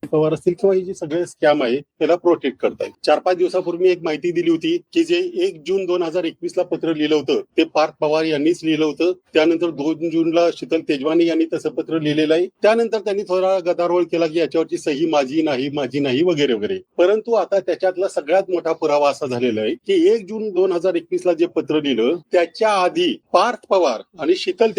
पवार असतील किंवा हे जे सगळे स्कॅम आहे त्याला प्रोटेक्ट करतायत. 4-5 दिवसापूर्वी एक माहिती दिली होती की जे 1 जून 2021 ला पत्र लिहिलं होतं ते पार्थ पवार यांनीच लिहिलं होतं. त्यानंतर 2 जूनला शीतल तेजवानी यांनी तसं पत्र लिहिलेलं आहे. त्यानंतर त्यांनी थोडा गदारोळ केला की याच्यावरची सही माझी नाही वगैरे वगैरे. परंतु आता त्याच्यातला सगळ्यात मोठा पुरावा असा झालेला आहे की 1 जून 2021 ला जे पत्र लिहिलं त्याच्या आधी पार्थ पवार आणि शीतल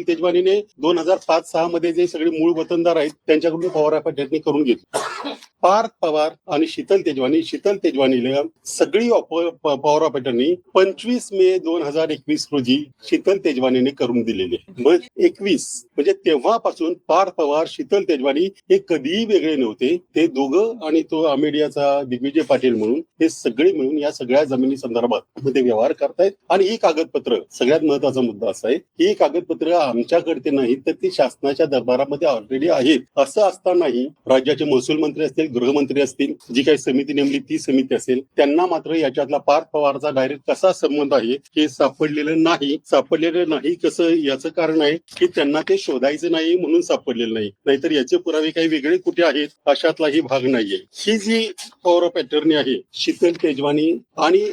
तेजवानीने 2005-6 मध्ये जे सगळे मूळ वतनदार आहेत त्यांच्याकडून पवार फाट्यातनी करून घेतली. पार्थ पवार आणि शीतल तेजवानीला सगळी पॉवर ऑफ अटर्नी 25 मे 2021 रोजी शीतल तेजवानीने करून दिलेली आहे. मग 21 म्हणजे तेव्हापासून पार्थ पवार शीतल तेजवानी हे कधीही वेगळे नव्हते. ते दोघं आणि तो अमेडियाचा दिग्विजय पाटील म्हणून हे सगळे मिळून या सगळ्या जमिनी संदर्भात मध्ये व्यवहार करतायत. आणि ही कागदपत्र सगळ्यात महत्वाचा मुद्दा असा आहे ही कागदपत्र आमच्याकडे नाही तर ती शासनाच्या दरबारामध्ये ऑलरेडी आहेत. असं असतानाही राज्याचे महसूल मंत्री असतील गृहमंत्री असतील जी काही समिती नेमली ती समिती असेल त्यांना मात्र याच्यातला पार्थ पवारचा डायरेक्ट कसा संबंध आहे हे सापडलेलं नाही. कसं याचं कारण आहे की त्यांना ते शोधायचं नाही म्हणून सापडलेलं नाही. नाहीतर याचे पुरावे काही वेगळे कुठे आहेत अशातलाही भाग नाहीये. ही जी पॉवर ऑफ अटर्नी आहे शीतल तेजवानी आणि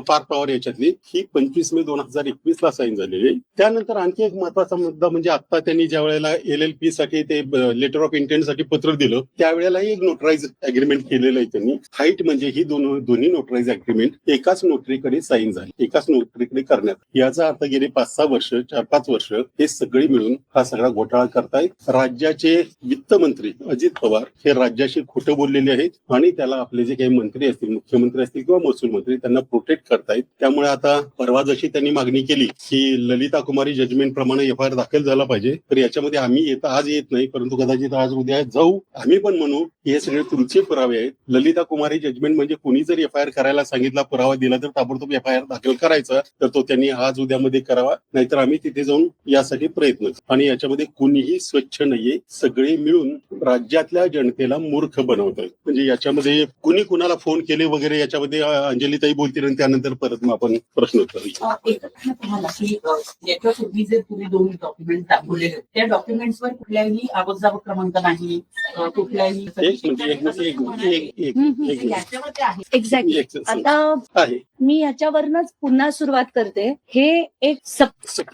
पार्थ पवार याच्यातली ही 25 मे 2021 ला साईन झालेली. त्यानंतर आणखी एक महत्वाचा मुद्दा म्हणजे आता त्यांनी ज्या वेळेला LLP साठी ते लेटर ऑफ इंटेंट साठी पत्र दिलं त्यावेळेलाही एक नोटराइज अग्रीमेंट केलेलं आहे त्यांनी. हाईट म्हणजे ही दोन्ही नोटराइज अग्रीमेंट एकाच नोटरीकडे साईन झाली एकाच नोटरीकडे करण्यात. याचा अर्थ गेले 5-6 वर्ष 4-5 वर्ष हे सगळी मिळून हा सगळा घोटाळा करतायत. राज्याचे वित्तमंत्री अजित पवार हे राज्याशी खोटं बोललेले आहेत आणि त्याला आपले जे काही मंत्री असतील मुख्यमंत्री असतील किंवा महसूल मंत्री त्यांना प्रोटेक्ट करतायत. त्यामुळे आता परवा जशी त्यांनी मागणी केली की ललिता कुमारी जजमेंट प्रमाणे FIR दाखल झाला पाहिजे तर याच्यामध्ये आम्ही आज येत नाही परंतु कदाचित आज उद्या जाऊ आम्ही पण म्हणू हे सगळे तुमचे पुरावे आहेत. ललिता कुमारी जजमेंट म्हणजे कोणी जर FIR करायला सांगितला पुरावा दिला तर ताबडतोब FIR दाखल करायचा तर तो त्यांनी आज उद्यामध्ये करावा नाहीतर आम्ही तिथे जाऊन यासाठी प्रयत्न आणि याच्यामध्ये कुणीही स्वच्छ नाहीये. सगळे मिळून राज्यातल्या जनतेला मूर्ख बनवतात. म्हणजे याच्यामध्ये कुणी कुणाला फोन केले वगैरे याच्यामध्ये अंजलीताई बोलतील आणि त्यानंतर परत मग आपण प्रश्न उत्तर याच्यापूर्वी जे तुम्ही 2 डॉक्युमेंट दाखवले त्या डॉक्युमेंट्सवर कुठल्याही आवक क्रमांक नाही कुठल्याही एक्झॅक्टली. आता मी याच्यावरनच पुन्हा सुरुवात करते. हे एक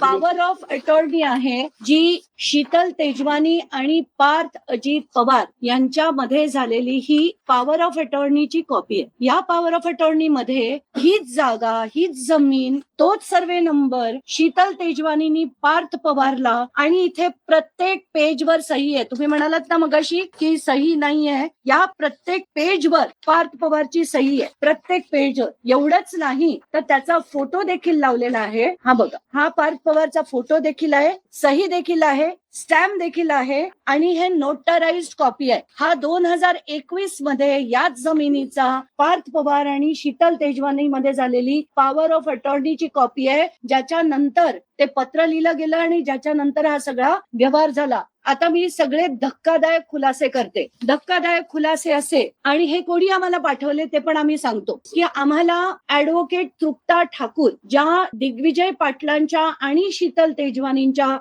पॉवर ऑफ अटॉर्नी आहे जी शीतल तेजवानी आणि पार्थ अजित पवार यांच्यामध्ये झालेली ही पॉवर ऑफ अटॉर्नीची कॉपी आहे. या पॉवर ऑफ अटॉर्नी मध्ये हीच जागा हीच जमीन तोच सर्वे नंबर शीतल तेजवानीनी पार्थ पवारला आणि इथे प्रत्येक पेजवर सही आहे. तुम्ही म्हणालात ना मगाशी की सही नाहीये. या प्रत्येक पेजवर पार्थ पवारची सही आहे प्रत्येक पेजवर. एवढंच नाही तर त्याचा फोटो देखील लावलेला आहे. हा बघा हा पार्थ पवारचा फोटो देखील आहे सही देखील आहे स्टॅम्प देखील आहे आणि हे नोटराइज्ड कॉपी आहे. हा 2021 मध्ये याच जमिनीचा पार्थ पवार आणि शीतल तेजवानी मध्ये झालेली पॉवर ऑफ अटॉर्नीची कॉपी आहे ज्याच्या नंतर ते पत्र लिहिलं गेलं आणि ज्याच्या नंतर हा सगळा व्यवहार झाला. आता मी सगळे धक्कादायक खुलासे करते. धक्कादायक खुलासे असे आणि हे कोणी आम्हाला पाठवले ते पण आम्ही सांगतो की आम्हाला ऍडव्होकेट तृप्ता ठाकूर ज्या दिग्विजय पाटलांच्या आणि शीतल तेजवानींच्या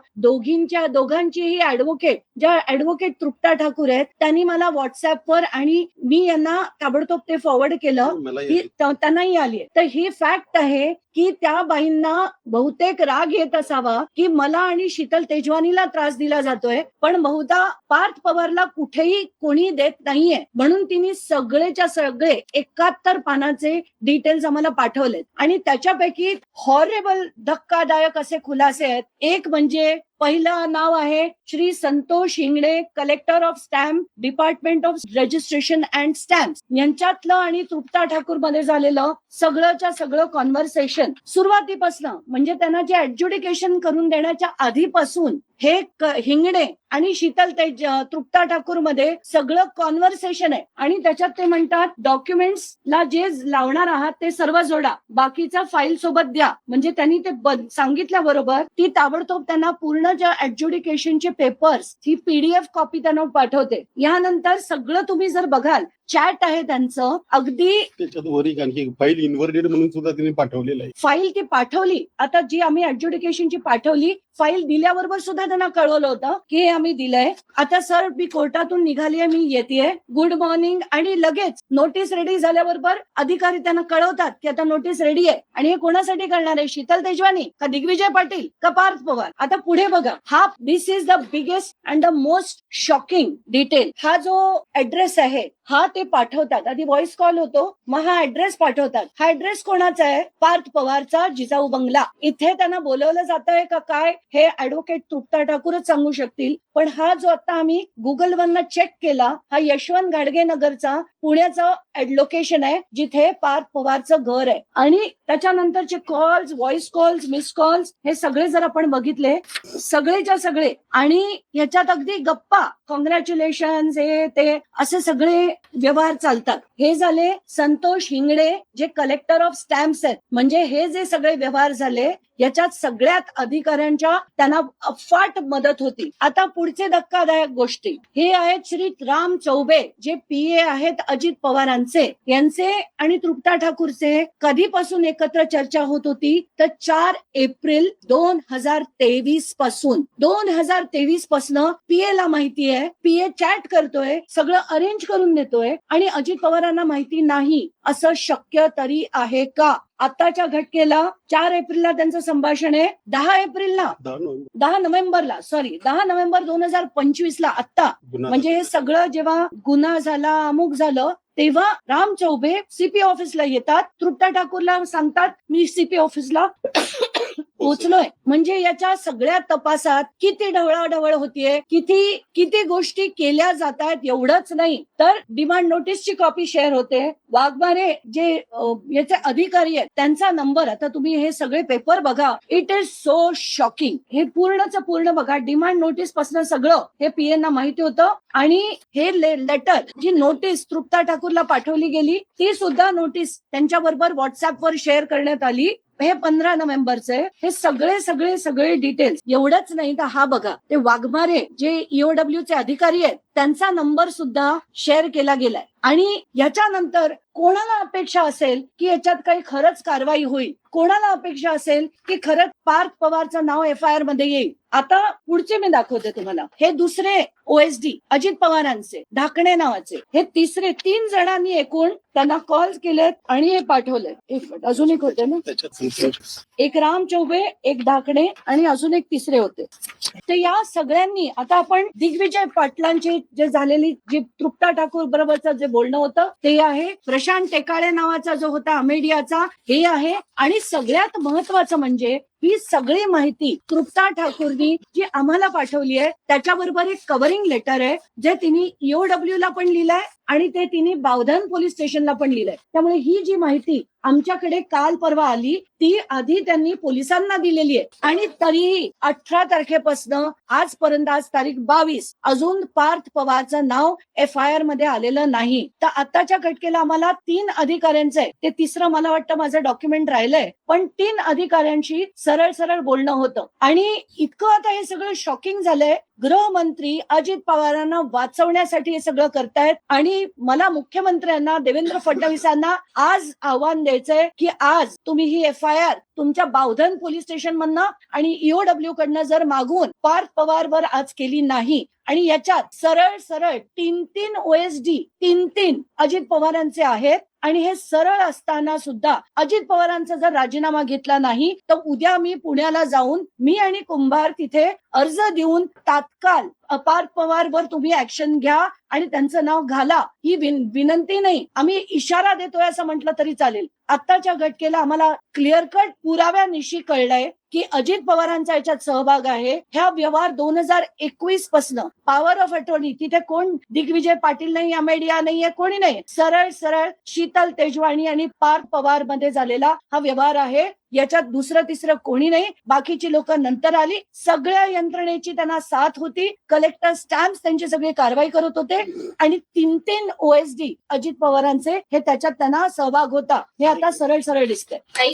दोघांचीही ऍडव्होकेट ज्या ऍडव्होकेट तृप्ता ठाकूर आहेत त्यांनी मला व्हॉट्सअपवर आणि मी यांना ताबडतोब ते फॉरवर्ड केलं की त्यांनाही आली. तर ही फॅक्ट आहे की त्या बाईंना बहुतेक राग येत असावा की मला आणि शीतल तेजवानीला त्रास दिला जातोय पण बहुधा पार्थ पवारला कुठेही कोणी देत नाहीये म्हणून तिने सगळेच्या सगळे 71 पानाचे डिटेल्स आम्हाला पाठवलेत आणि त्याच्यापैकी हॉरेबल धक्कादायक असे खुलासे आहेत. एक म्हणजे पहिलं नाव आहे Shri Santosh Hingde collector of stamp department of registration and stamp यांच्यातलं आणि तृप्ता ठाकूर मध्ये झालेलं सगळंच्या सगळं कॉन्व्हर्सेशन सुरुवातीपासून म्हणजे त्यांना जे ऍडज्युडिकेशन करून देण्याच्या आधीपासून हे हिंगडे आणि शीतल तृप्ता ठाकूर मध्ये सगळं कॉन्व्हर्सेशन आहे आणि त्याच्यात ते म्हणतात डॉक्युमेंट्सला जे लावणार आहात ते सर्व जोडा बाकीचा फाईल सोबत द्या. म्हणजे त्यांनी ते सांगितल्याबरोबर ती ताबडतोब त्यांना पूर्ण ज्या ऍडज्युडिकेशनचे पेपर्स ही PDF कॉपी त्यांना पाठवते. यानंतर सगळं तुम्ही जर बघाल चॅट आहे त्यांचं अगदी त्याच्यात वर एक आणखी फाईल इन्व्हर्टेड म्हणून सुद्धा त्यांनी पाठवलेलं आहे. फाईल ती पाठवली. आता जी आम्ही ऍडज्युडिकेशनची पाठवली फाईल दिल्याबरोबर सुद्धा त्यांना कळवलं होतं की हे आम्ही दिलंय. आता सर मी कोर्टातून निघालीये, मी येतेय, गुड मॉर्निंग, आणि लगेच नोटीस रेडी झाल्याबरोबर अधिकारी त्यांना कळवतात की आता नोटीस रेडी आहे. आणि हे कोणासाठी करणार आहे? शीतल तेजवानी का दिग्विजय पाटील का पार्थ पवार? आता पुढे बघा. हा this is the biggest and the most shocking detail. हा जो ऍड्रेस आहे हा ते पाठवतात. आधी व्हॉइस कॉल होतो, मग हा ऍड्रेस पाठवतात. हा ऍड्रेस कोणाचा आहे? पार्थ पवारचा जिजाऊ बंगला. इथे त्यांना बोलवलं जात आहे का काय हे ऍडव्होकेट तृप्ता ठाकूरच सांगू शकतील. पण हा जो आता आम्ही गुगल वरनं चेक केला हा यशवंत गाडगे नगरचा पुण्याचा लोकेशन आहे जिथे पार्थ पवारचं घर आहे. आणि त्याच्यानंतरचे calls, voice calls, miss calls हे सगळे जर आपण बघितले सगळेच्या सगळे, आणि ह्याच्यात अगदी गप्पा, कॉंग्रॅच्युलेशन, हे ते असे सगळे व्यवहार चालतात. हे झाले संतोष हिंगडे जे कलेक्टर ऑफ स्टॅम्प्स आहेत. म्हणजे हे जे सगळे व्यवहार झाले याच्यात सगळ्यात अधिकाऱ्यांच्या त्यांना अफाट मदत होती. आता पुढचे धक्कादायक गोष्टी हे आहेत श्री राम चौबे जे PA आहेत अजित पवारांचे, यांचे आणि तृप्ता ठाकूरचे कधीपासून एकत्र चर्चा होत होती तर 4 एप्रिल 2023 पासून. 2023 पासून PA ला माहिती आहे, PA चॅट करतोय, सगळं अरेंज करून देतोय आणि अजित पवारांना माहिती नाही. असं शक्य तरी आहे का? आताच्या घटनेला 4 एप्रिलला त्यांचं संभाषण आहे, 10 नोव्हेंबरला 2025 आत्ता. म्हणजे हे सगळं जेव्हा गुन्हा झाला, अमुक झालं, तेव्हा राम चौबे CP ऑफिसला येतात, तृप्ता ठाकूरला सांगतात मी CP ऑफिसला पोहोचलोय. म्हणजे याच्या सगळ्या तपासात किती ढवळाढवळ होतीये, किती गोष्टी केल्या जात आहेत. एवढंच नाही तर डिमांड नोटीसची कॉपी शेअर होते. वाघमारे जे याचे अधिकारी आहेत त्यांचा नंबर, आता तुम्ही हे सगळे पेपर बघा, इट इज सो शॉकिंग. हे पूर्णच पूर्ण बघा, डिमांड नोटीस पासून सगळं हे PA ना माहिती होतं. आणि हे लेटर जी नोटीस तृप्ता ठाकूरला पाठवली गेली ती सुद्धा नोटीस त्यांच्या बरोबर व्हॉट्सअपवर शेअर करण्यात आली. हे 15 नोव्हेंबरचे. हे सगळे डिटेल्स. एवढंच नाही तर हा बघा, ते वाघमारे जे EOW चे अधिकारी आहेत त्यांचा नंबर सुद्धा शेअर केला गेलाय. आणि याच्यानंतर कोणाला अपेक्षा असेल की याच्यात काही खरंच कारवाई होईल? कोणाला अपेक्षा असेल की खरंच पार्थ पवारचं नाव FIR मध्ये येईल? आता पुढचे मी दाखवते तुम्हाला. हे दुसरे OSD अजित पवारांचे ढाकणे नावाचे, हे तिसरे 3 जणांनी एकूण त्यांना कॉल केलेत आणि हे पाठवले. अजून एक होते ना, एक राम चौबे, एक ढाकणे आणि अजून एक तिसरे होते. तर या सगळ्यांनी आता आपण दिग्विजय पाटलांची जे झालेली जी तृप्ता ठाकूर बरोबरचं जे बोलणं होतं ते आहे, प्रशांत टेकाळे नावाचा जो होता अमेडियाचा हे आहे, आणि सगळ्यात महत्वाचं म्हणजे ही सगळी माहिती तृप्ता ठाकूरनी जी आम्हाला पाठवली आहे त्याच्याबरोबर एक कव्हरिंग लेटर आहे जे तिने EOW ला पण लिहिलंय आणि ते तिने बावधन पोलीस स्टेशनला पण लिहिलंय. त्यामुळे ही जी माहिती आमच्याकडे काल परवा आली ती आधी त्यांनी पोलिसांना दिलेली आहे. आणि तरीही 18 तारखेपासून आजपर्यंत, आज तारीख 22, अजून पार्थ पवारचं नाव FIR मध्ये आलेलं नाही. तर आताच्या घटनेला आम्हाला 3 अधिकाऱ्यांचं आहे, ते तिसरं मला वाटतं माझं डॉक्युमेंट राहिलंय, पण 3 अधिकाऱ्यांशी सरळ बोलणं होतं. आणि इतकं आता हे सगळं शॉकिंग झालंय. गृहमंत्री अजित पवारांना वाचवण्यासाठी हे सगळं करतायत. आणि मला मुख्यमंत्र्यांना देवेंद्र फडणवीसांना आज आव्हान द्यायचंय की आज तुम्ही ही FIR तुमच्या बावधन पोलीस स्टेशन मधनं आणि EOW कडनं जर मागून पार्थ पवारवर आज केली नाही, आणि याच्यात सरळ 3 OSD 3 अजित पवारांचे आहेत, आणि हे सरळ असताना सुद्धा अजित पवारांचा जर राजीनामा घेतला नाही तर उद्या मी पुण्याला जाऊन मी आणि कुंभार तिथे अर्ज देऊन तात्काळ पार्थ पवारवर तुम्ही ऍक्शन घ्या आणि त्यांचं नाव घाला. ही विनंती नाही, आम्ही इशारा देतोय असं म्हटलं तरी चालेल. आत्ताच्या घटनेला आम्हाला क्लिअर कट पुराव्यानिशी कळलंय की अजित पवारांचा याच्यात सहभाग आहे. ह्या व्यवहार 2021 पासून पॉवर ऑफ अटॉर्नी, तिथे कोण दिग्विजय पाटील नाही, अमेडिया नाहीये, कोणी नाही, सरळ शीतल तेजवानी आणि पार्थ पवार मध्ये झालेला हा व्यवहार आहे. याच्यात दुसरं तिसरं कोणी नाही. बाकीची लोक नंतर आली. सगळ्या यंत्रणेची त्यांना साथ होती. कलेक्टर स्टॅम्प्स त्यांची सगळी कारवाई करत होते आणि 3 OSD अजित पवारांचे हे त्याच्यात त्यांना सहभाग होता. हे आता सरळ दिसतंय. काही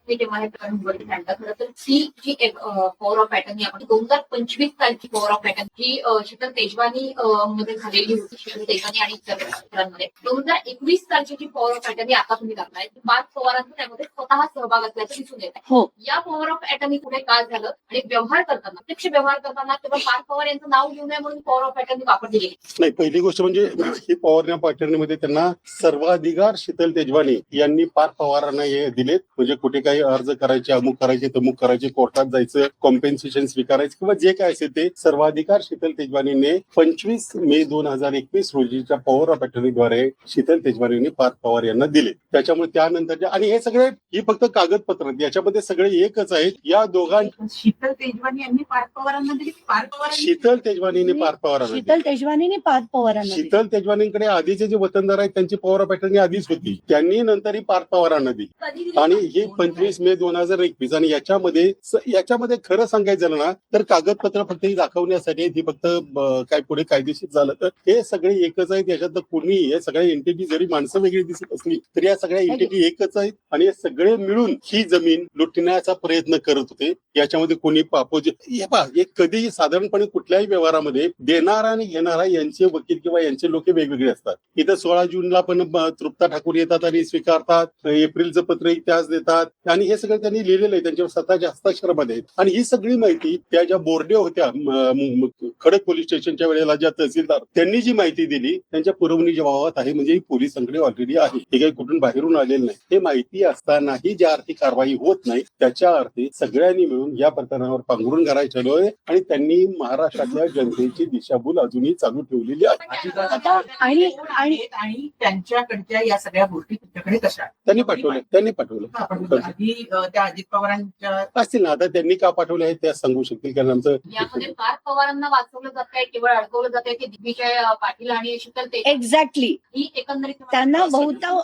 जेव्हा हे प्रकरण उघडकीस आणलं आता खरं तर ती जी एक पॉवर ऑफ अटर्नी आपण 2025 सालची पॉवर ऑफ अटर्नी जी शीतल तेजवानी मध्ये झालेली होती, शीतल तेजवानी आणि इतर डॉक्टरांमध्ये 2021 सालची जी पॉवर ऑफ अटर्नी आता तुम्ही करताय पार्थ पवारांचा त्यामध्ये स्वतः सहभाग असल्याचं दिसून येत आहे. हो. या पॉवर ऑफ अटर्नी पुढे काय झालं आणि व्यवहार करताना प्रत्यक्ष व्यवहार करताना तेव्हा पार्थ पवार यांचं नाव घेऊ नये म्हणून पॉवर ऑफ अटर्नी वापरली गेली. नाही, पहिली गोष्ट म्हणजे ही पॉवर ऑफ अटर्नीमध्ये त्यांना सर्वाधिकार शीतल तेजवानी यांनी पार्थ पवारांना हे दिलेत. म्हणजे कुठे काही अर्ज करायचे, अमुक करायचे, तमुक करायचे, कोर्टात जायचं, कॉम्पेन्सेशन स्वीकारायचं किंवा जे काय असेल ते सर्वाधिकार शीतल तेजवानीने 25 मे 2021 रोजीच्या पॉवर ऑफ अटर्नीद्वारे शीतल तेजवानीने पार्थ पवार यांना दिले. त्याच्यामुळे त्यानंतर आणि हे सगळे ही फक्त कागदपत्र आहेत, याच्यामध्ये सगळे एकच आहेत. या दोघांची शीतल तेजवानी यांनी पार्थ पवारांना दिली, पार्थ पवारांनी शीतल तेजवानीने पार्थ पवारांना दिली. शीतल तेजवानीने पार्थ पवारांना दिली. शीतल तेजवानीकडे आधीचे जे वतनदार आहेत त्यांची पॉवर ऑफ अटर्नी आधीच होती, त्यांनी नंतर ही पार्थ पवारांना दिली. आणि ही 25 मे 2021 आणि याच्यामध्ये खरं सांगायचं झालं ना तर कागदपत्र फक्त ही दाखवण्यासाठी ही फक्त काय पुढे कायदेशीर झालं तर हे सगळे एकच आहेत. याच्यात कोणी हे सगळ्या एंटिटी जरी माणसं वेगळी दिसत असली तरी या सगळ्या एंटिटी एकच आहेत आणि हे सगळे मिळून ही जमीन लुटण्याचा प्रयत्न करत होते. याच्यामध्ये कोणी हे कधीही साधारणपणे कुठल्याही व्यवहारामध्ये देणारा आणि घेणारा यांचे वकील किंवा यांचे लोक वेगवेगळे असतात. इथं 16 जूनला पण तृप्ता ठाकूर येतात आणि स्वीकारतात, एप्रिलचं पत्र त्याच देतात आणि हे सगळं त्यांनी लिहिलेलं आहे त्यांच्यावर स्वतःच्या हस्ताक्षरामध्ये. आणि ही सगळी माहिती त्या ज्या बोर्डे होत्या खडक पोलीस स्टेशनच्या वेळेला ज्या तहसीलदार त्यांनी जी माहिती दिली त्यांच्या पुरवणी जबाबात आहे. म्हणजे ही पोलिसांकडे ऑलरेडी आहे, हे काही कुठून बाहेरून आलेलं नाही. हे माहिती असतानाही ज्या अर्थी कारवाई होत नाही त्याच्या अर्थी सगळ्यांनी मिळून या प्रकरणावर पांघरून करायचं आहे आणि त्यांनी महाराष्ट्रातल्या जनतेची दिशाभूल अजूनही चालू ठेवलेली आहे. आणि त्यांच्याकडच्या या सगळ्या गोष्टी तुमच्याकडे कशा त्यांनी पाठवलं आधी त्या अजित पवारांच्या असतील ना. आता त्यांनी का पाठवले आहेत त्या सांगू शकतील, कारण आमचं यामध्ये पार्थ पवारांना वाचवलं जात आहे, केवळ अडकवलं जात आहे की दिग्विजय पाटील आणि शीतल तेजवानी एक्झॅक्टली ही एकंदरीत त्यांना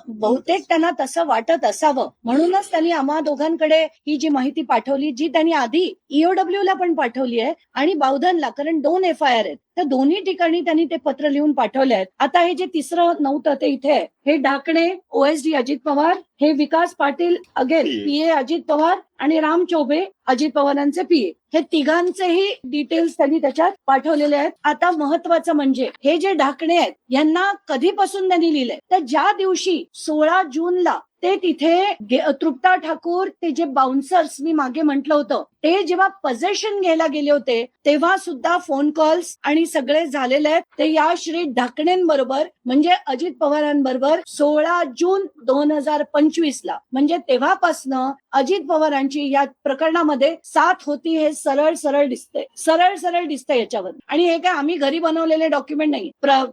बहुतेक त्यांना तसं वाटत असावं म्हणूनच त्यांनी आम्हा दोघांकडे ही जी माहिती पाठवली, जी त्यांनी आधी EOW ला पण पाठवली आहे आणि बावधनला, कारण 2 FIR आहेत. त्या दोन्ही ठिकाणी त्यांनी ते पत्र लिहून पाठवले आहेत. आता हे जे तिसरं नव्हतं ते इथे आहे. हे ढाकणे OSD अजित पवार, हे विकास पाटील अगेन PA अजित पवार आणि राम चौबे अजित पवारांचे PA, हे तिघांचेही डिटेल्स त्यांनी त्याच्यात पाठवलेले आहेत. आता महत्वाचं म्हणजे हे जे ढाकणे आहेत यांना कधीपासून त्यांनी लिहिलंय तर ज्या दिवशी 16 जूनला ते तिथे तृप्ता ठाकूर ते जे बाउन्सर्स मी मागे म्हटलं होतं ते जेव्हा पोझेशन घ्यायला गेले होते तेव्हा सुद्धा फोन कॉल्स आणि सगळे झालेले आहेत. ते या श्री ढाकणेंबरोबर म्हणजे अजित पवारांबरोबर 16 जून 2025 ला म्हणजे तेव्हापासनं अजित पवारांची या प्रकरणामध्ये साथ होती. हे सरळ दिसतंय याच्यावर. आणि हे काय आम्ही घरी बनवलेले डॉक्युमेंट नाही,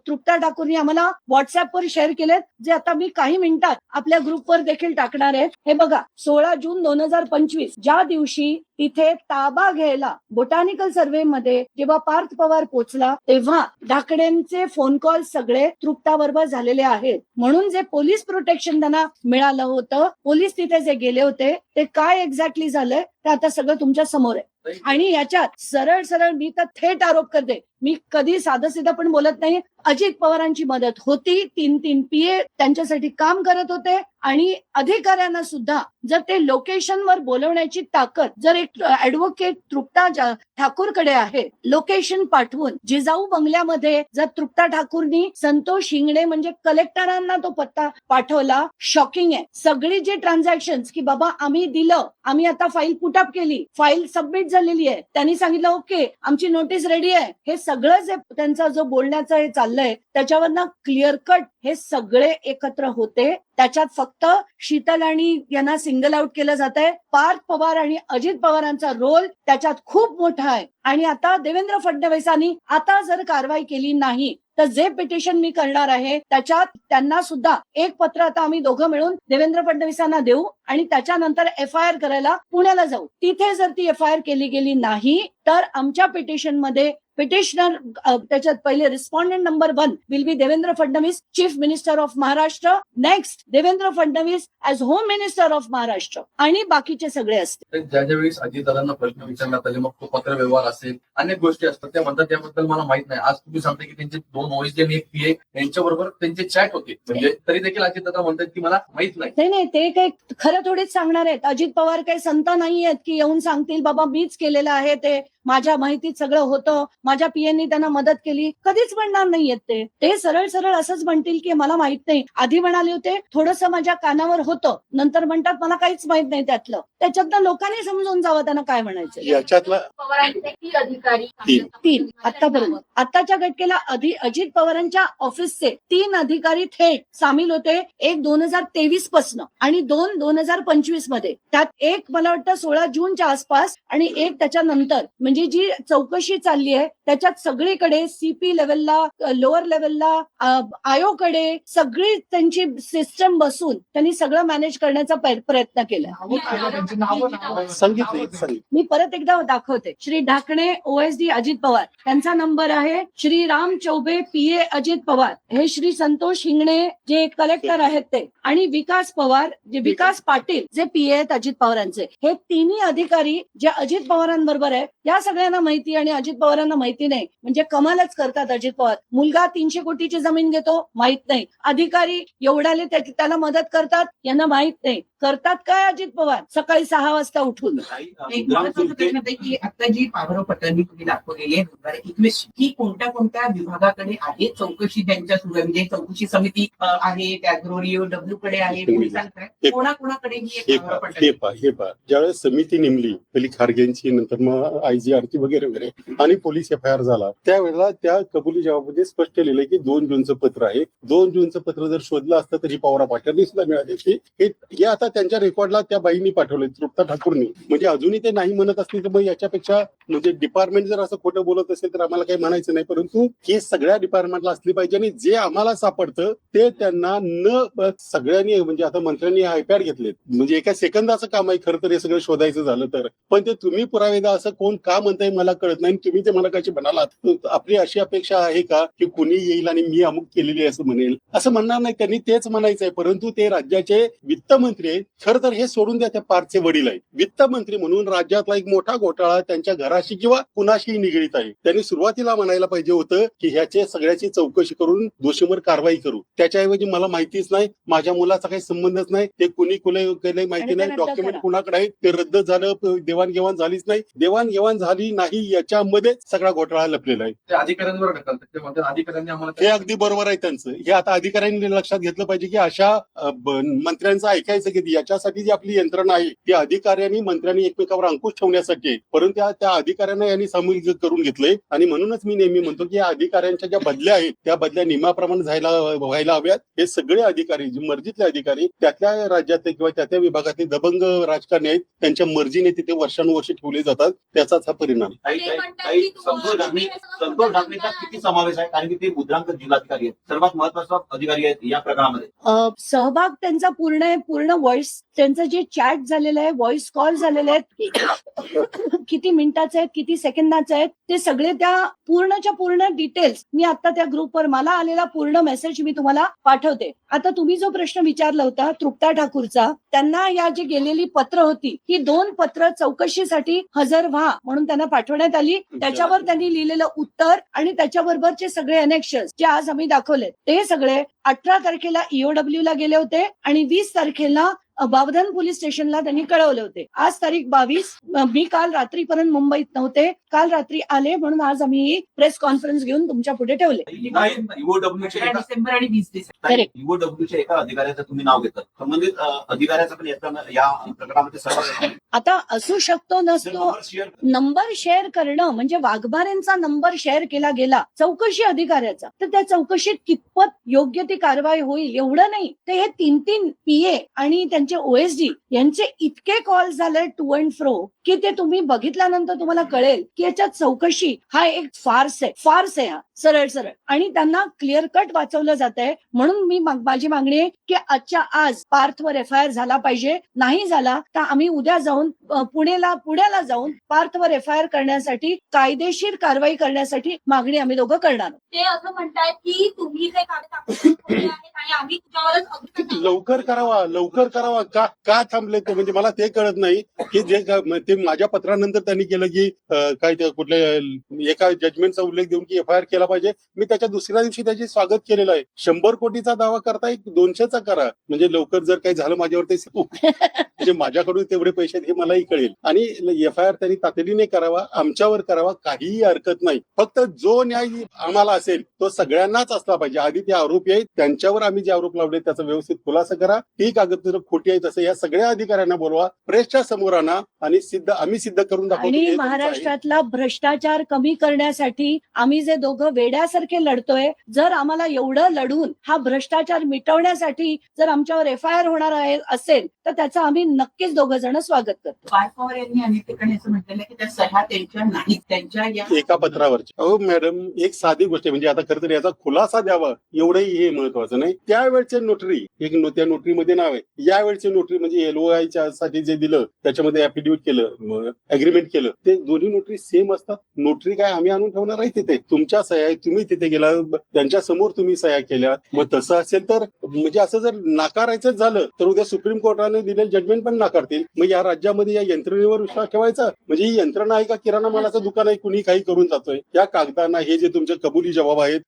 तृप्ता ठाकूरनी आम्हाला व्हॉट्सअपवर शेअर केलेत, जे आता मी काही मिनिटात आपल्या ग्रुपवर देखील टाकणार आहे. हे बघा, 16 जून 2025 ज्या दिवशी तिथे ताबा घ्यायला बोटॅनिकल सर्व्हे मध्ये जेव्हा पार्थ पवार पोहोचला तेव्हा ढाकण्यांचे फोन कॉल सगळे तृप्ताबरोबर झालेले आहेत. म्हणून जे पोलीस प्रोटेक्शन त्यांना मिळालं होतं, पोलीस तिथे जे गेले होते ते काय एक्झॅक्टली झालंय ते आता सगळं तुमच्या समोर आहे. आणि याच्यात सरळ मी तर थेट आरोप करते, मी कधी साधं पण बोलत नाही. अजित पवारांची मदत होती, 3 PA त्यांच्यासाठी काम करत होते आणि अधिकाऱ्यांना सुद्धा जर ते लोकेशनवर बोलवण्याची ताकद जर एक ऍडव्होकेट तृप्ता ठाकूरकडे आहे, लोकेशन पाठवून जिजाऊ बंगल्यामध्ये जर तृप्ता ठाकूरनी संतोष हिंगणे म्हणजे कलेक्टरांना तो पत्ता पाठवला, शॉकिंग आहे. सगळी जी ट्रान्झॅक्शन की बाबा आम्ही दिलं, आम्ही आता फाईल पुटअप केली, फाईल सबमिट झालेली आहे, त्यांनी सांगितलं ओके आमची नोटीस रेडी आहे, हे सगळं जे त्यांचा जो बोलण्याचं हे चाललंय त्याच्यावरनं क्लिअर कट हे सगळे एकत्र होते. त्याच्यात फक्त शीतल आणि यांना सिंगल आउट केलं जात आहे. पार्थ पवार आणि अजित पवारांचा रोल त्याच्यात खूप मोठा आहे. आणि आता देवेंद्र फडणवीसांनी आता जर कारवाई केली नाही तर जे पिटिशन मी करणार आहे त्याच्यात त्यांना सुद्धा एक पत्र आता आम्ही दोघं मिळून देवेंद्र फडणवीसांना देऊ आणि त्याच्यानंतर FIR करायला पुण्याला जाऊ. तिथे जर ती FIR केली गेली नाही तर आमच्या पिटिशन मध्ये पिटिशनर त्याच्यात पहिले respondent number 1 will be Devendra Fadnavis, chief minister of Maharashtra. Next Devendra Fadnavis as home minister of Maharashtra आणि बाकीचे सगळे असते. ज्या वेळेस अजितदादांना प्रश्न विचारण्यात आले, मग तो पत्र व्यवहार असेल, अनेक गोष्टी असतात, त्या म्हणतात त्याबद्दल मला माहित नाही. आज तुम्ही सांगता की त्यांचे 2 OSD आणि 1 PA यांच्याबरोबर त्यांचे चॅट होते, म्हणजे तरी देखील अजितदादा म्हणतात की मला माहित नाही. नाही, ते काही खरं थोडीच सांगणार आहेत. अजित पवार काही संत नाही आहेत की येऊन सांगतील बाबा मीच केलेलं आहे, ते माझ्या माहितीत सगळं होतं, माझ्या पीएननी त्यांना मदत केली. कधीच म्हणणार नाहीयेत ते सरळ सरळ असंच म्हणतील की मला माहित नाही. आधी म्हणाले होते थोडंसं माझ्या कानावर होतं, नंतर म्हणतात मला काहीच माहित नाही त्यातलं. त्याच्यातनं लोकांनी समजून जावं त्यांना काय म्हणायचं. याच्यातला पवारांचे 3 अधिकारी 3 आतापर्यंत आताच्या घटकेला अजित पवारांच्या ऑफिसचे 3 अधिकारी थेट सामील होते. एक 2023 पासून आणि 2 2025 मध्ये. त्यात एक मला वाटतं 16 जूनच्या आसपास आणि एक त्याच्यानंतर. म्हणजे जी चौकशी चालली आहे त्याच्यात सगळीकडे सीपी लेवलला, लोअर लेवलला, आयोकडे सगळी त्यांची सिस्टम बसून त्यांनी सगळं मॅनेज करण्याचा प्रयत्न केला. सांगितलं. मी परत एकदा दाखवते. श्री ढाकणे OSD अजित पवार त्यांचा नंबर आहे. श्री राम चौबे PA अजित पवार, हे श्री संतोष हिंगणे जे कलेक्टर आहेत ते, आणि विकास पवार जे विकास पाटील जे PA आहेत अजित पवारांचे. हे तिन्ही अधिकारी जे अजित पवारांबरोबर आहे. या सगळ्यांना माहिती आणि अजित पवारांना माहिती नाही म्हणजे कमालच करतात अजित पवार. मुलगा 300 कोटीची जमीन घेतो माहित नाही, अधिकारी एवढ्याले त्याला मदत करतात यांना माहित नाही. करतात काय अजित पवार सकाळी 6 वाजता उठून. एक महत्त्वाचा प्रश्न आहे की आता जी पॉवर ऑफ अटर्नी तुम्ही दाखवलेली आहे 2021 ही कोणत्या विभागाकडे आहे चौकशी त्यांच्या सुरू आहे? म्हणजे चौकशी समिती आहे, EOW कडे आहे, पोलिसांकडे, कोणाकोणाकडे ही पॉवर ऑफ अटर्नी? हे पहा ज्यावेळेस समिती नेमली पहिली खारगेंची, नंतर मग IGRT वगैरे आणि पोलीस FIR झाला, त्यावेळेला त्या कबुली जबाबमध्ये स्पष्ट लिहिलंय की 2 जूनचं पत्र आहे. 2 जूनचं पत्र जर शोधलं असतं तरी पॉवर ऑफ अटर्नी सुद्धा मिळाली. हे आता त्यांच्या रेकॉर्डला त्या बाईंनी पाठवलंय, तृप्ता ठाकूरनी. म्हणजे अजूनही ते नाही म्हणत असतील तर मग याच्यापेक्षा म्हणजे डिपार्टमेंट जर असं खोटं बोलत असेल तर आम्हाला काही म्हणायचं नाही. परंतु हे सगळ्या डिपार्टमेंटला असली पाहिजे आणि जे आम्हाला सापडतं ते त्यांना न सगळ्यांनी, म्हणजे आता मंत्र्यांनी iPad घेतलेत, म्हणजे एका सेकंदाचं काम आहे खरं तर हे सगळं शोधायचं झालं तर. पण ते तुम्ही पुरावे द्या असं कोण का म्हणताय मला कळत नाही. तुम्ही ते मला कशी म्हणालात. आपली अशी अपेक्षा आहे का की कुणी येईल आणि मी अमुक केलेली आहे असं म्हणेल? असं म्हणणार नाही. त्यांनी तेच म्हणायचंय. परंतु ते राज्याचे वित्तमंत्री आहेत. खरं तर हे सोडून द्या, त्या पारचे वडील आहेत. वित्तमंत्री म्हणून राज्यातला एक मोठा घोटाळा त्यांच्या घराशी किंवा कुणाशी निगडीत आहे. त्यांनी सुरुवातीला म्हणायला पाहिजे होतं की ह्याचे सगळ्याची चौकशी करून दोषींवर कारवाई करू. त्याच्याऐवजी मला माहितीच नाही, माझ्या मुलाचा काही संबंधच नाही, ते कुणी केलंय माहिती नाही, डॉक्युमेंट कुणाकडे आहे, ते रद्द झालं, देवाणघेवाण झालीच नाही, देवाणघेवाण झाली नाही याच्यामध्ये सगळा घोटाळा लपलेला आहे. ते अधिकाऱ्यांवर ढकलतात. ते म्हणतात अधिकाऱ्यांनी आम्हाला. हे अगदी बरोबर आहे त्यांचं. हे आता अधिकाऱ्यांनी लक्षात घेतलं पाहिजे की अशा मंत्र्यांचं ऐकायचं किती. याच्यासाठी जी आपली यंत्रणा आहे ती अधिकाऱ्यांनी मंत्र्यांनी एकमेकावर अंकुश ठेवण्यासाठी आहे. परंतु त्या अधिकाऱ्यांना यांनी सामूहिक करून घेतलंय. आणि म्हणूनच मी नेहमी म्हणतो की या अधिकाऱ्यांच्या ज्या बदल्या आहेत त्या बदल्या नियमाप्रमाणे व्हायला हव्यात. हे सगळे अधिकारी जे मर्जीतले अधिकारी त्यातल्या राज्यातले किंवा त्या विभागातले दबंग राजकारणी आहेत, त्यांच्या मर्जीने तिथे वर्षानुवर्ष ठेवले जातात. त्याचाच हा परिणाम. संतोष ढाकणेचा किती समावेश आहे? कारण की ते मुद्रांक जिल्हाधिकारी आहेत, सर्वात महत्वाचा अधिकारी आहेत या प्रकरणामध्ये. सहभाग त्यांचा पूर्ण आहे. पूर्ण व्हॉइस त्यांचं जे चॅट झालेलं आहे, व्हॉइस कॉल झालेले आहेत, किती मिनिटाचे आहेत, किती सेकंदाचे आहेत, ते सगळे त्या पूर्णच्या पूर्ण डिटेल्स मी आता त्या ग्रुपवर मला आलेला पूर्ण मेसेज मी तुम्हाला पाठवते. आता तुम्ही जो प्रश्न विचारला होता तृप्ता ठाकूरचा, त्यांना या जी गेलेली पत्र होती ही 2 पत्र चौकशीसाठी हजर व्हा म्हणून त्यांना पाठवण्यात आली. त्याच्यावर त्यांनी लिहिलेलं उत्तर आणि त्याच्याबरोबरचे सगळे अनेक्शन्स जे आज आम्ही दाखवले ते सगळे 18 तारखेला EOW ला गेले होते आणि 20 तारखेला बावधन पोलीस स्टेशनला त्यांनी कळवले होते. आज तारीख 22. मी काल रात्रीपर्यंत मुंबईत नव्हते, काल रात्री आले म्हणून आज आम्ही प्रेस कॉन्फरन्स घेऊन तुमच्या पुढे ठेवले. EOWच्या डिसेंबर आणि 20 डिसेंबर EOWच्या एका अधिकाऱ्याचं तुम्ही नाव घेतात, संबंधित अधिकाऱ्याचं पण या प्रकरणामध्ये सहभाग. आता असू शकतो नसतो, नंबर शेअर करणं म्हणजे वाघमारेंचा नंबर शेअर केला गेला चौकशी अधिकाऱ्याचा, तर त्या चौकशीत कितपत योग्य ती कारवाई होईल एवढं नाही. तर हे 3 PA आणि त्यांचे OSD यांचे इतके कॉल झाले टू अँड फ्रो की ते तुम्ही बघितल्यानंतर तुम्हाला कळेल की याच्यात चौकशी हा एक फार्स आहे हा सरळ आणि त्यांना क्लिअर कट वाचवलं जात आहे. म्हणून माझी मागणी आहे की आजच्या आज पार्थवर FIR झाला पाहिजे. नाही झाला तर आम्ही उद्या जाऊन पुण्याला जाऊन पार्थवर FIR करण्यासाठी कायदेशीर कारवाई करण्यासाठी मागणी आम्ही दोघं करणार. ते असं म्हणतायत की तुम्ही जे कागद आहेत आणि आम्ही तुझ्यावरच अगदी लवकर करावा का थांबले ते, म्हणजे मला ते कळत नाही की ते माझ्या पत्रानंतर त्यांनी केलं की काय ते कुठल्या एका जजमेंटचा उल्लेख देऊन की FIR केला पाहिजे. मी त्याच्या दुसऱ्या दिवशी त्याचे स्वागत केलेलं आहे. 100 कोटीचा दावा करताय 200चा करा, म्हणजे लवकर जर काही झालं माझ्यावर ते म्हणजे माझ्याकडून तेवढे पैसे हे मलाही कळेल. आणि FIR त्यांनी तातडीने करावा, आमच्यावर करावा, काहीही हरकत नाही. फक्त जो न्याय आम्हाला असेल तो सगळ्यांनाच असला पाहिजे. आधी ते आरोपी आहेत त्यांच्यावर आम्ही जे आरोप लावले त्याचा व्यवस्थित खुलासा करा. ही कागदपत्र खोटी आहेत असं या सगळ्या अधिकाऱ्यांना बोलवा, प्रेसच्या समोर आणा आणि आम्ही सिद्ध करून दाखवतो. आणि महाराष्ट्रातला भ्रष्टाचार कमी करण्यासाठी आम्ही जे दोघं वेड्यासारखे लढतोय, जर आम्हाला एवढं लढून हा भ्रष्टाचार मिटवण्यासाठी जर आमच्यावर FIR होणार असेल तर त्याचं आम्ही नक्कीच दोघं जण स्वागत करतो. पार्थ पवार यांनी अनेक ठिकाणी असं म्हटलेलं आहे की त्या सह्या त्यांच्या नाहीत, त्यांच्या या एका पत्रावरची. अहो मॅडम, एक साधी गोष्ट आहे, म्हणजे आता खरं तर याचा खुलासा द्यावा एवढंही हे महत्वाचं नाही. त्यावेळचे नोटरी त्या नोटरीमध्ये नाव आहे, यावेळचे नोटरी म्हणजे LOI साठी जे दिलं त्याच्यामध्ये ऍफिडेव्हिट केलं, अग्रीमेंट केलं, ते दोन्ही नोटरी सेम असतात. नोटरी काय आम्ही आणून ठेवणार आहे तिथे? तुमच्या सह्या तुम्ही तिथे गेला, त्यांच्या समोर तुम्ही सह्या केल्या. मग तसं असेल तर म्हणजे असं जर नाकारायचं झालं तर उद्या सुप्रीम कोर्टाने दिलेलं जजमेंट पण नाकारतील. मग या राज्यामध्ये या यंत्रणेवर विश्वास ठेवायचा? म्हणजे ही यंत्रणा आहे का किराणा मालाचं दुकान आहे, कुणी काही करून जातोय? या कागदांना हे जे तुमचे कबुली जबाब आहेत,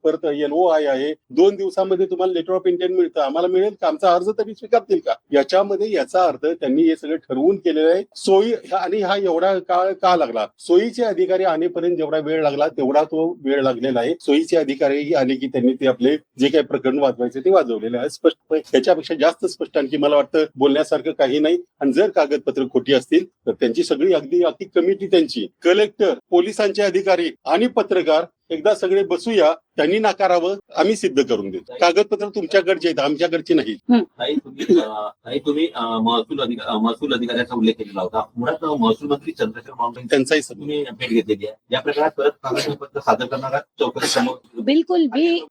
परत LOI आहे, 2 दिवसामध्ये तुम्हाला लेटर ऑफ इंटेंट मिळतं, आम्हाला मिळेल का? आमचा अर्ज तरी स्वीकारतील का? याच्यामध्ये याचा अर्थ त्यांनी हे सगळं ठरवून केलेलं आहे. सोयी आणि हा एवढा काळ का लागला? सोयीचे अधिकारी आणेपर्यंत जेवढा वेळ लागला तेवढा तो वेळ लागलेला आहे. सोयीचे अधिकारी आले की त्यांनी ते आपले जे काही प्रकरण वाजवायचे ते वाजवलेले आहे. स्पष्ट, त्याच्यापेक्षा जास्त स्पष्ट आणखी मला वाटतं बोलण्यासारखं काही नाही. आणि जर कागदपत्र खोटी असतील तर त्यांची सगळी अगदी कमिटी, त्यांची कलेक्टर, पोलिसांचे अधिकारी आणि पत्रकार एकदा सगळे बसूया, त्यांनी नाकारावं, आम्ही सिद्ध करून देतो. कागदपत्र तुमच्याकडचे आहेत, आमच्याकडचे नाही. तुम्ही महसूल अधिकाऱ्याचा उल्लेख केलेला होता. मुळात महसूल मंत्री चंद्रशेखर बावनकुळे त्यांचाही तुम्ही भेट घेतलेली आहे. या प्रकरणात परत कागदपत्र सादर करणारा चौकशी समोर बिलकुल.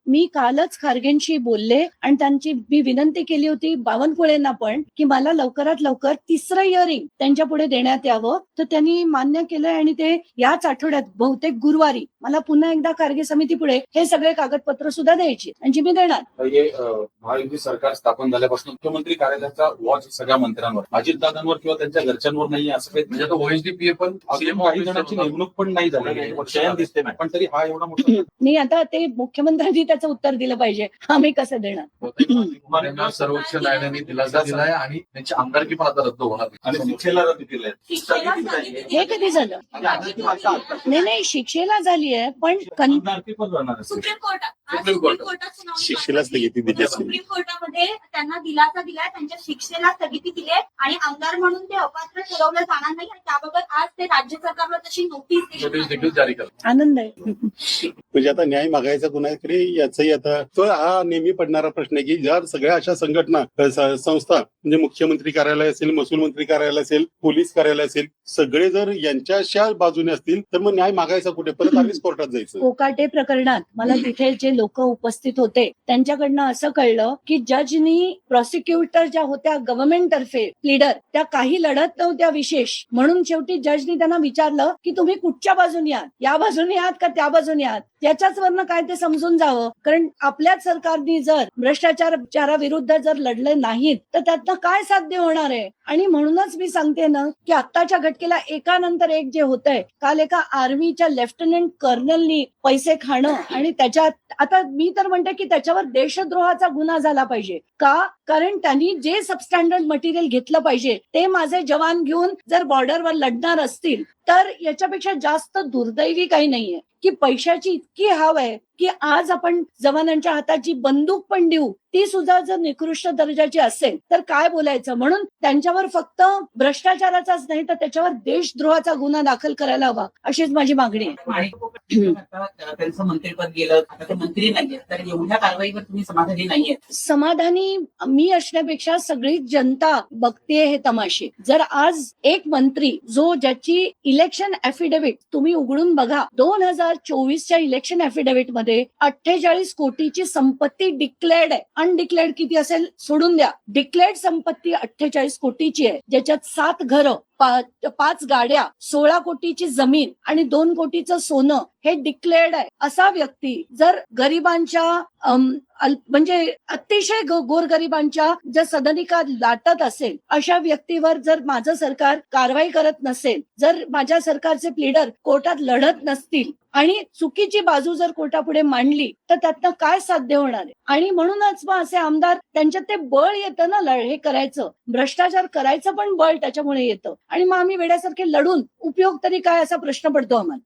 मी कालच खारगेंशी बोलले आणि त्यांची मी विनंती केली होती बावनकुळेंना पण की मला लवकरात लवकर 3रं हिअरिंग त्यांच्या पुढे देण्यात यावं. तर त्यांनी मान्य केलंय आणि ते याच आठवड्यात बहुतेक गुरुवारी मला पुन्हा एकदा खारगे समिती पुढे हे सगळे कागदपत्र सुद्धा द्यायची आणि मी देणार. महायुती सरकार स्थापन झाल्यापासून मुख्यमंत्री कार्यालयाचा वॉच सगळ्या मंत्र्यांवर, अजितदादांवर किंवा त्यांच्या घरच्यांवर नाही असं काही. म्हणजे OSD पण काही जणांची नेमणूक पण नाही झाली, शयन दिसते मॅम. पण तरी हा एवढा मोठा नाही. आता ते मुख्यमंत्र्यांनी त्याचं उत्तर दिलं पाहिजे, आम्ही कसं देणार? सर्वोच्च न्यायालयाने दिलासा दिलाय आणि त्यांची आमदारकी पण आता रद्द होणार आणि शिक्षेला रद्द केलंय. हे कधी झालं? नाही, शिक्षेला झाली आहे पण आमदारकी पण राहणार असेल. सुप्रीम कोर्टात शिक्षेला स्थगिती दिली असेल. सुप्रीम कोर्टामध्ये त्यांना दिलासा दिलाय, त्यांच्या शिक्षेला स्थगिती दिली आहे आणि आमदार म्हणून ते अपात्र ठरवलं जाणार नाही आणि त्याबाबत आज ते राज्य सरकारला तशी नोटीस देखील जारी करतात. आनंद आहे. म्हणजे आता न्याय मागायचा कुणाकडे याचाही आता तो हा नेहमी पडणारा प्रश्न आहे की जर सगळ्या अशा संघटना, संस्था म्हणजे मुख्यमंत्री कार्यालय असेल, महसूल मंत्री कार्यालय असेल, पोलीस कार्यालय असेल, सगळे जर यांच्याच्या बाजूने असतील तर मग न्याय मागायचा कुठे? परत आम्हीच कोर्टात जायचं. कोकाटे प्रकरणात मला तिथे जे लोक उपस्थित होते त्यांच्याकडनं असं कळलं की जजनी प्रॉसिक्युटर ज्या होत्या गव्हर्नमेंट तर्फे प्लीडर, त्या काही लढत नव्हत्या विशेष, म्हणून शेवटी जजनी त्यांना विचारलं की तुम्ही कुठच्या बाजूने आहात, या बाजूने आहात का त्या बाजूने आहात? त्याच्याच वरनं काय ते समजून जावं. कारण आपल्याच सरकारने जर भ्रष्टाचाराविरुद्ध जर लढले नाहीत तर त्यातनं काय साध्य होणार आहे? आणि म्हणूनच मी सांगते ना की आत्ताच्या घटकेला एकानंतर एक जे होतंय, काल एका आर्मीच्या लेफ्टनंट कर्नलनी पैसे खाणं आणि त्याच्यात आता मी तर म्हणते की त्याच्यावर देशद्रोहाचा गुन्हा झाला पाहिजे. का? कारण त्यांनी जे सबस्टँडर्ड मटेरियल घेतलं पाहिजे ते माझे जवान घेऊन जर बॉर्डरवर लढणार असतील तर याच्यापेक्षा जास्त दुर्दैवी काही नाहीये की पैशाची इतकी हाव आहे की आज आपण जवानांच्या हातात जी बंदूक पण देऊ ती सुद्धा जर निकृष्ट दर्जाची असेल तर काय बोलायचं. म्हणून त्यांच्यावर फक्त भ्रष्टाचाराचाच नाही तर त्याच्यावर देशद्रोहाचा गुन्हा दाखल करायला हवा, अशीच माझी मागणी आहे. त्यांचं मंत्रिपद गेलं, आता ते मंत्री नाहीये, तर एवढ्या कारवाईवर तुम्ही समाधानी नाहीये? समाधानी मी असण्यापेक्षा सगळी जनता बघतेय हे तमाशे. जर आज एक मंत्री ज्याची इलेक्शन ऍफिडेव्हिट तुम्ही उघडून बघा, 2024च्या इलेक्शन ऍफिडेव्हिट मध्ये 48 कोटीची संपत्ती डिक्लेअर्ड आहे. अनडिक्लेअर्ड किती असेल सोडून द्या. डिक्लेअर्ड संपत्ती 48 कोटीची आहे, ज्याच्यात 7 घरं, 5 गाड्या, 16 कोटीची जमीन आणि 2 कोटीचं सोनं हे डिक्लेअर्ड आहे. असा व्यक्ती जर गरिबांच्या म्हणजे अतिशय गोरगरिबांच्या ज्या सदनिका लाटत असेल, अशा व्यक्तीवर जर माझं सरकार कारवाई करत नसेल, जर माझ्या सरकारचे प्लीडर कोर्टात लढत नसतील आणि चुकीची बाजू जर कोर्टापुढे मांडली तर त्यातनं काय साध्य होणार आहे? आणि म्हणूनच मग असे आमदार त्यांच्यात ते बळ येतं ना हे करायचं, भ्रष्टाचार करायचं पण बळ त्याच्यामुळे येतं आणि मग आम्ही वेड्यासारखे लढून उपयोग तरी काय असा प्रश्न पडतो आम्हाला.